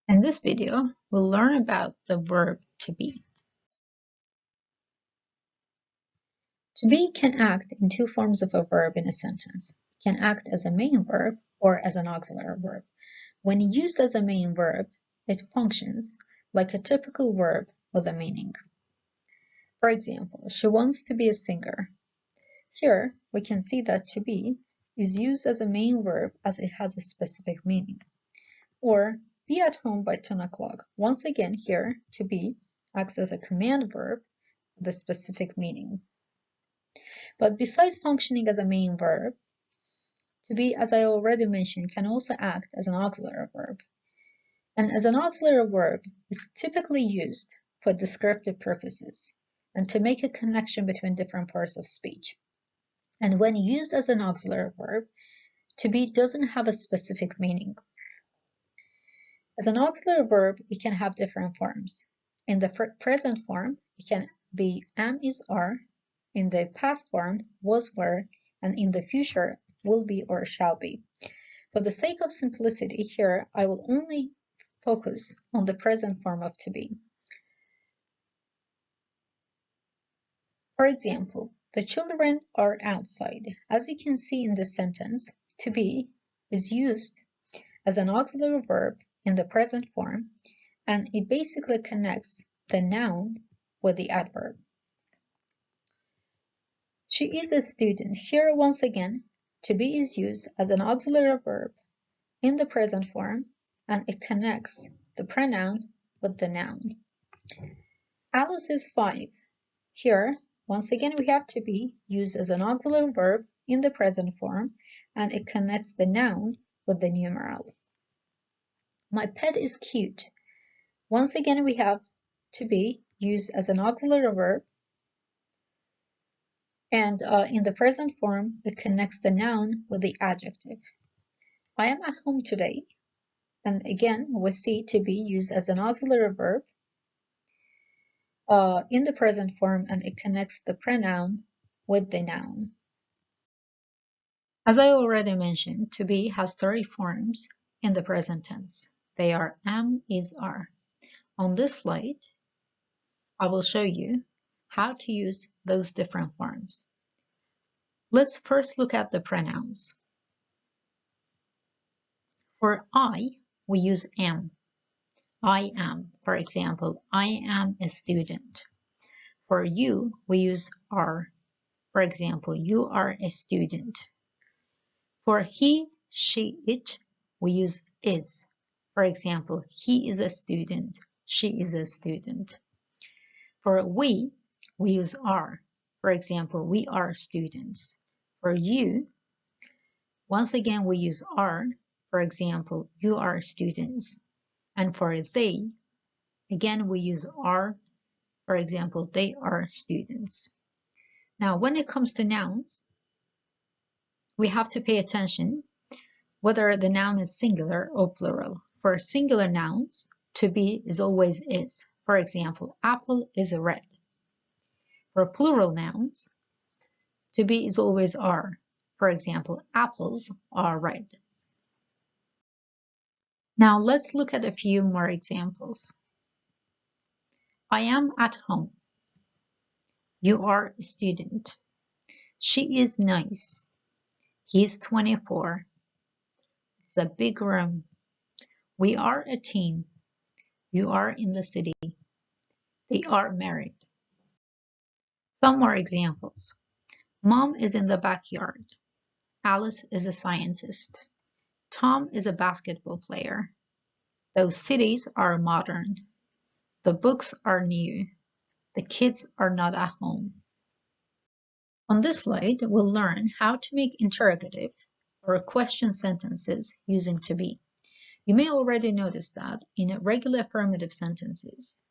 In this video, we'll learn about the verb to be. To be can act in two forms of a verb in a sentence. It can act as a main verb or as an auxiliary verb. When used as a main verb, it functions like a typical verb with a meaning. For example, she wants to be a singer. Here, we can see that to be is used as a main verb as it has a specific meaning. Or be at home by 10 o'clock. Once again, here, to be acts as a command verb with a specific meaning. But besides functioning as a main verb, to be, as I already mentioned, can also act as an auxiliary verb. And as an auxiliary verb, it's typically used for descriptive purposes and to make a connection between different parts of speech. And when used as an auxiliary verb, to be doesn't have a specific meaning. As an auxiliary verb, it can have different forms. In the present form, it can be am, is, are. In the past form, was, were, and in the future, will be or shall be. For the sake of simplicity here, I will only focus on the present form of to be. For example, the children are outside. As you can see in this sentence, to be is used as an auxiliary verb in the present form, and it basically connects the noun with the adverb. She is a student. Here, once again, to be is used as an auxiliary verb in the present form, and it connects the pronoun with the noun. Alice is 5. Here, once again, we have to be used as an auxiliary verb in the present form, and it connects the noun with the numeral. My pet is cute. Once again, we have to be used as an auxiliary verb, and in the present form, it connects the noun with the adjective. I am at home today. And again, we see to be used as an auxiliary verb in the present form, and it connects the pronoun with the noun. As I already mentioned, to be has 3 forms in the present tense. They are am, is, are. On this slide, I will show you how to use those different forms. Let's first look at the pronouns. For I, we use am. I am, for example, I am a student. For you, we use are. For example, you are a student. For he, she, it, we use is. For example, he is a student, she is a student. For we use are. For example, we are students. For you, once again, we use are. For example, you are students. And for they, again, we use are. For example, they are students. Now, when it comes to nouns, we have to pay attention whether the noun is singular or plural. For singular nouns, to be is always is. For example, apple is red. For plural nouns, to be is always are. For example, apples are red. Now let's look at a few more examples. I am at home. You are a student. She is nice. He is 24. It's a big room. We are a team. You are in the city. They are married. Some more examples. Mom is in the backyard. Alice is a scientist. Tom is a basketball player. Those cities are modern. The books are new. The kids are not at home. On this slide, we'll learn how to make interrogative or question sentences using to be. You may already notice that in regular affirmative sentences,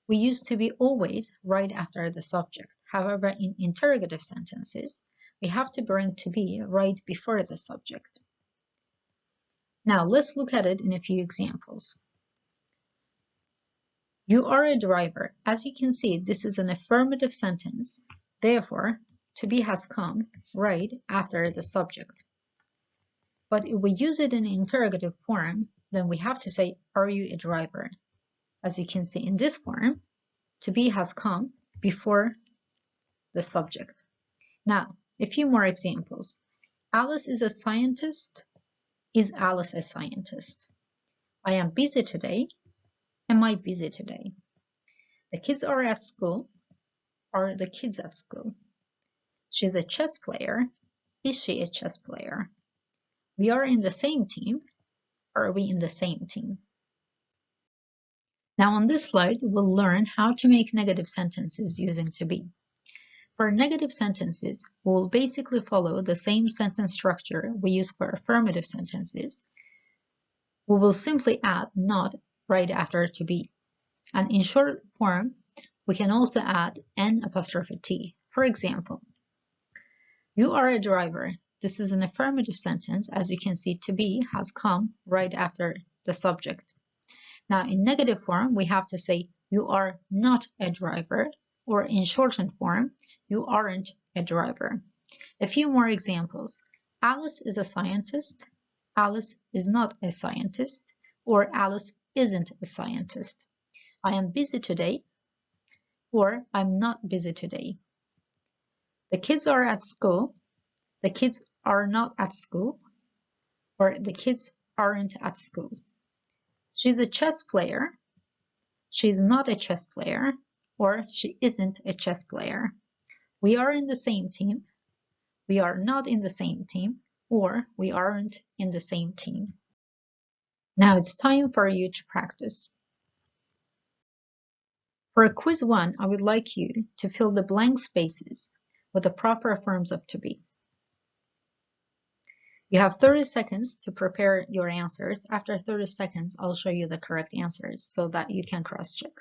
we use to be always right after the subject. However, in interrogative sentences, we have to bring to be right before the subject. Now, let's look at it in a few examples. You are a driver. As you can see, this is an affirmative sentence. Therefore, to be has come right after the subject. But if we use it in interrogative form, then we have to say, are you a driver? As you can see in this form, to be has come before the subject. Now, a few more examples. Alice is a scientist. Is Alice a scientist? I am busy today. Am I busy today? The kids are at school. Are the kids at school? She's a chess player. Is she a chess player? We are in the same team. Are we in the same team? Now on this slide, we'll learn how to make negative sentences using to be. For negative sentences, we'll basically follow the same sentence structure we use for affirmative sentences. We will simply add not right after to be. And in short form, we can also add N''T. For example, you are a driver. This is an affirmative sentence. As you can see, to be has come right after the subject. Now in negative form, we have to say you are not a driver, or in shortened form, you aren't a driver. A few more examples. Alice is a scientist. Alice is not a scientist, or Alice isn't a scientist. I am busy today, or I'm not busy today. The kids are at school. The kids are not at school, or the kids aren't at school. She's a chess player. She's not a chess player, or she isn't a chess player. We are in the same team. We are not in the same team, or we aren't in the same team. Now it's time for you to practice. For quiz 1, I would like you to fill the blank spaces with the proper forms of to be. You have 30 seconds to prepare your answers. After 30 seconds, I'll show you the correct answers so that you can cross-check.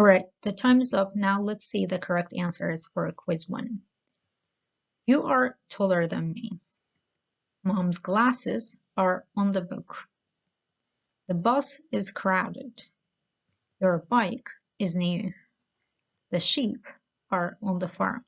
All right, the time is up. Now let's see the correct answers for quiz 1. You are taller than me. Mom's glasses are on the book. The bus is crowded. Your bike is new. The sheep are on the farm.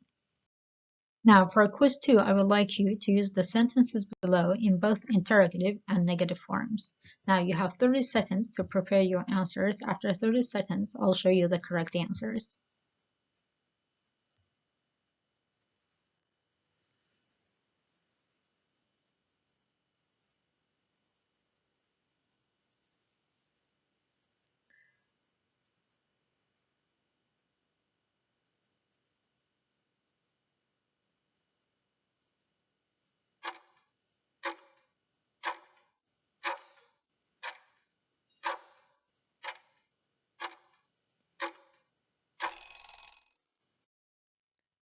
Now for quiz 2, I would like you to use the sentences below in both interrogative and negative forms. Now you have 30 seconds to prepare your answers. After 30 seconds, I'll show you the correct answers.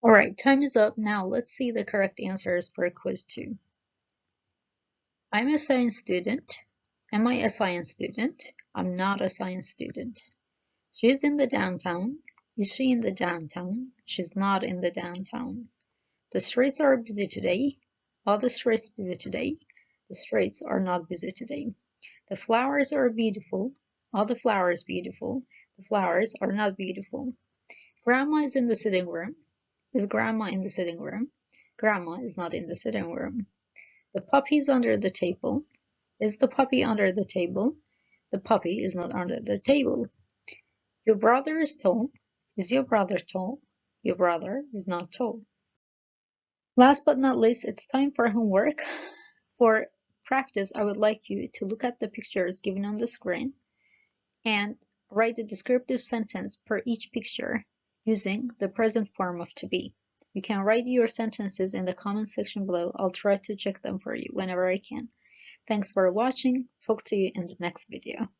All right, time is up. Now let's see the correct answers for quiz 2. I'm a science student. Am I a science student? I'm not a science student. She's in the downtown. Is she in the downtown? She's not in the downtown. The streets are busy today. Are the streets busy today? The streets are not busy today. The flowers are beautiful. Are the flowers beautiful? The flowers are not beautiful. Grandma is in the sitting room. Is Grandma in the sitting room? Grandma is not in the sitting room. The puppy's under the table. Is the puppy under the table? The puppy is not under the table. Your brother is tall. Is your brother tall? Your brother is not tall. Last but not least, it's time for homework. For practice, I would like you to look at the pictures given on the screen and write a descriptive sentence per each picture using the present form of to be. You can write your sentences in the comment section below. I'll try to check them for you whenever I can. Thanks for watching. Talk to you in the next video.